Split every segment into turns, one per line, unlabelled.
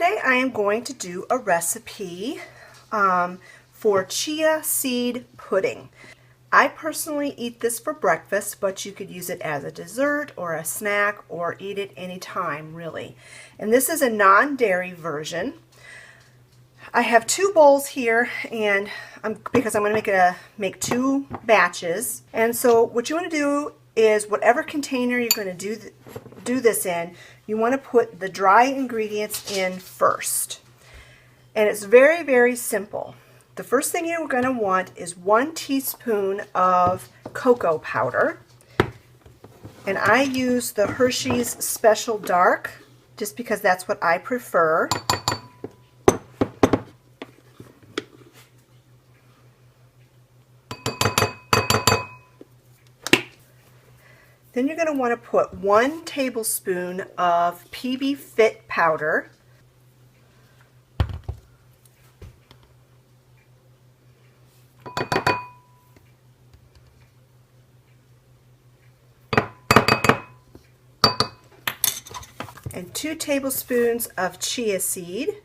today I am going to do a recipe for chia seed pudding. I personally eat this for breakfast, but you could use it as a dessert or a snack or eat it anytime, really. And this is a non-dairy version. I have two bowls here, and because I'm going to make two batches. And so what you want to do is whatever container you're going to do this in, you want to put the dry ingredients in first. And it's very, very simple. The first thing you're going to want is 1 teaspoon of cocoa powder. And I use the Hershey's Special Dark just because that's what I prefer. Then you're going to want to put 1 tablespoon of PB Fit powder. And 2 tablespoons of chia seed.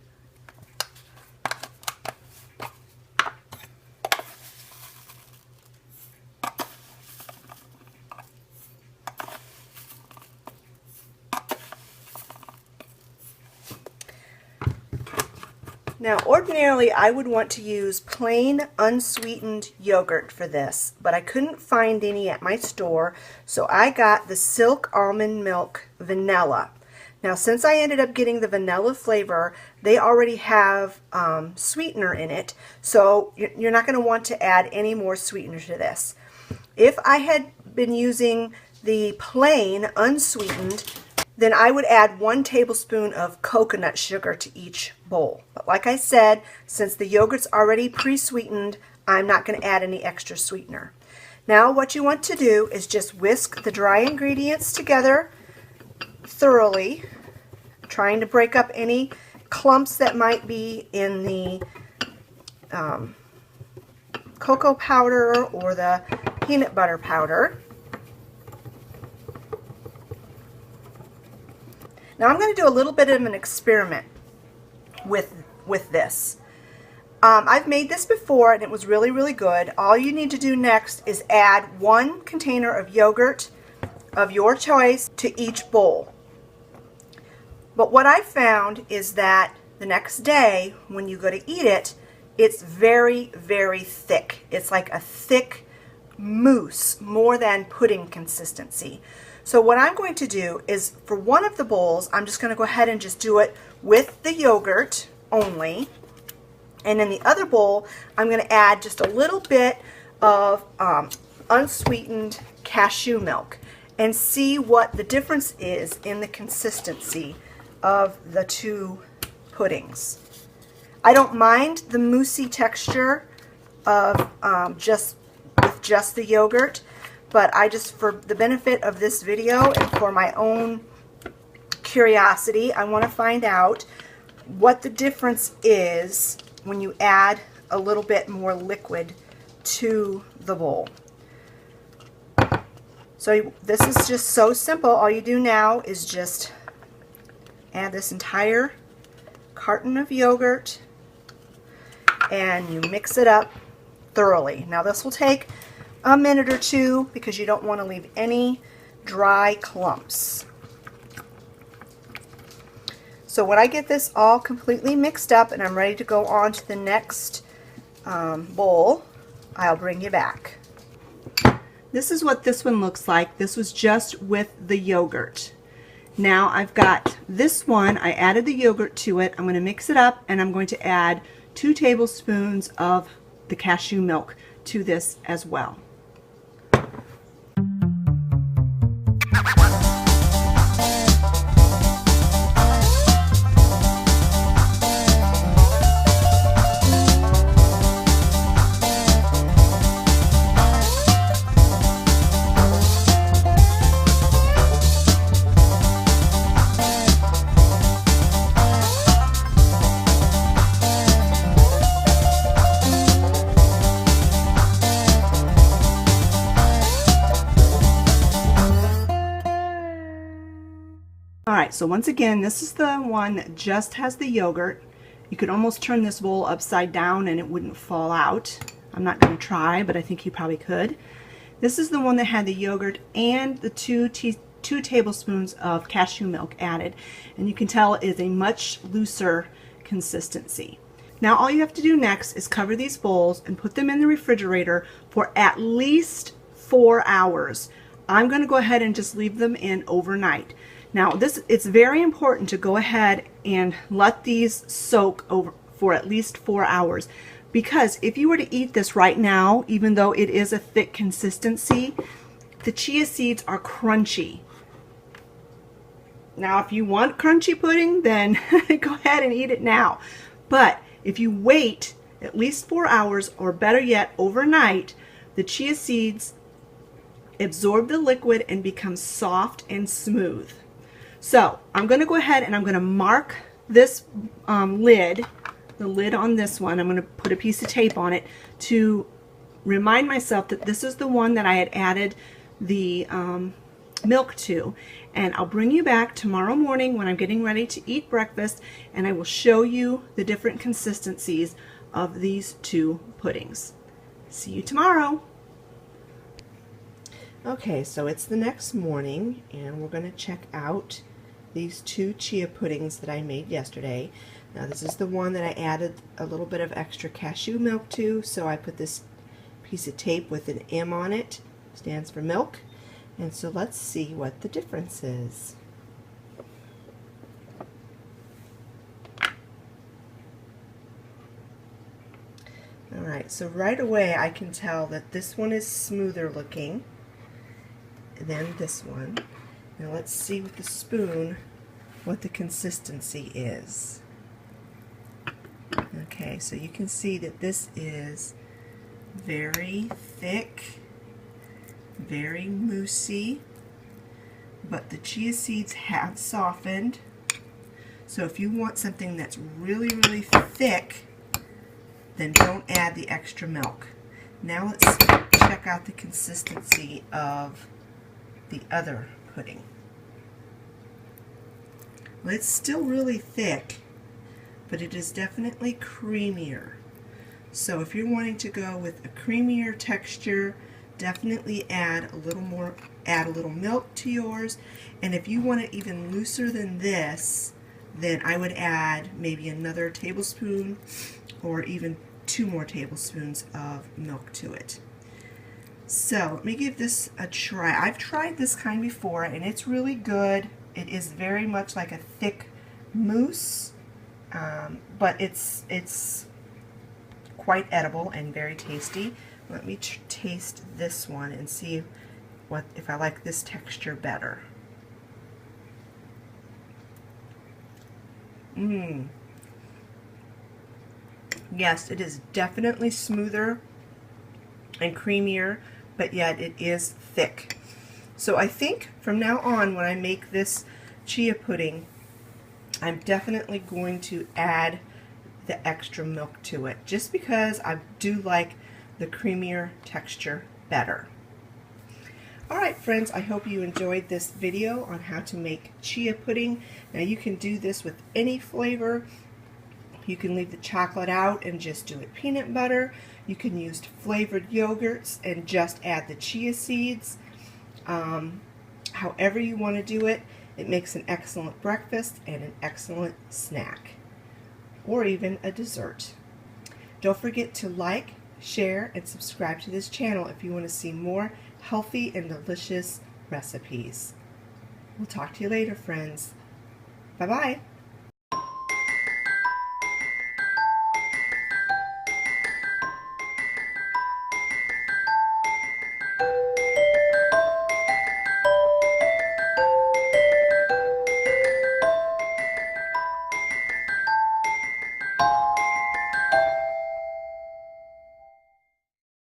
Now, ordinarily I would want to use plain unsweetened yogurt for this, but I couldn't find any at my store, so I got the Silk Almond Milk Vanilla. Now, since I ended up getting the vanilla flavor, they already have sweetener in it, so you're not going to want to add any more sweetener to this. If I had been using the plain unsweetened, then I would add 1 tablespoon of coconut sugar to each bowl. But like I said, since the yogurt's already pre-sweetened, I'm not going to add any extra sweetener. Now what you want to do is just whisk the dry ingredients together thoroughly, trying to break up any clumps that might be in the cocoa powder or the peanut butter powder. Now I'm going to do a little bit of an experiment with this. I've made this before and it was really, really good. All you need to do next is add 1 container of yogurt of your choice to each bowl. But what I found is that the next day when you go to eat it, it's very, very thick. It's like a thick mousse, more than pudding consistency. So what I'm going to do is, for one of the bowls, I'm just going to go ahead and just do it with the yogurt only. And in the other bowl, I'm going to add just a little bit of unsweetened cashew milk and see what the difference is in the consistency of the two puddings. I don't mind the moussey texture of just the yogurt, but I just, for the benefit of this video and for my own curiosity, I want to find out what the difference is when you add a little bit more liquid to the bowl. So this is just so simple. All you do now is just add this entire carton of yogurt and you mix it up thoroughly. Now this will take a minute or two because you don't want to leave any dry clumps. So when I get this all completely mixed up and I'm ready to go on to the next bowl, I'll bring you back. This is what this one looks like. This was just with the yogurt. Now I've got this one, I added the yogurt to it. I'm going to mix it up and I'm going to add 2 tablespoons of the cashew milk to this as well. Alright, so once again, this is the one that just has the yogurt. You could almost turn this bowl upside down and it wouldn't fall out. I'm not going to try, but I think you probably could. This is the one that had the yogurt and the two tablespoons of cashew milk added. And you can tell it is a much looser consistency. Now all you have to do next is cover these bowls and put them in the refrigerator for at least 4 hours. I'm going to go ahead and just leave them in overnight. Now it's very important to go ahead and let these soak over for at least 4 hours, because if you were to eat this right now, even though it is a thick consistency, the chia seeds are crunchy. Now if you want crunchy pudding, then go ahead and eat it now. But if you wait at least 4 hours, or better yet overnight, the chia seeds absorb the liquid and become soft and smooth. So I'm going to go ahead and I'm going to mark this lid, the lid on this one. I'm going to put a piece of tape on it to remind myself that this is the one that I had added the milk to. And I'll bring you back tomorrow morning when I'm getting ready to eat breakfast, and I will show you the different consistencies of these two puddings. See you tomorrow. Okay, so it's the next morning and we're going to check out these two chia puddings that I made yesterday. Now this is the one that I added a little bit of extra cashew milk to, so I put this piece of tape with an M on it, stands for milk. And so let's see what the difference is. Alright, so right away I can tell that this one is smoother looking than this one. Now let's see with the spoon what the consistency is. Okay, so you can see that this is very thick, very moussey, but the chia seeds have softened. So if you want something that's really, really thick, then don't add the extra milk. Now let's check out the consistency of the other pudding. Well, it's still really thick, but it is definitely creamier. So if you're wanting to go with a creamier texture, definitely add a little milk to yours. And if you want it even looser than this, then I would add maybe another tablespoon or even 2 more tablespoons of milk to it. So let me give this a try. I've tried this kind before and it's really good. It is very much like a thick mousse, but it's quite edible and very tasty. Let me taste this one and see if I like this texture better. Yes, it is definitely smoother and creamier, but yet it is thick. So I think from now on when I make this chia pudding, I'm definitely going to add the extra milk to it, just because I do like the creamier texture better. Alright friends, I hope you enjoyed this video on how to make chia pudding. Now you can do this with any flavor. You can leave the chocolate out and just do it peanut butter. You can use flavored yogurts and just add the chia seeds. However you want to do it, it makes an excellent breakfast and an excellent snack, or even a dessert. Don't forget to like, share, and subscribe to this channel if you want to see more healthy and delicious recipes. We'll talk to you later, friends. Bye-bye.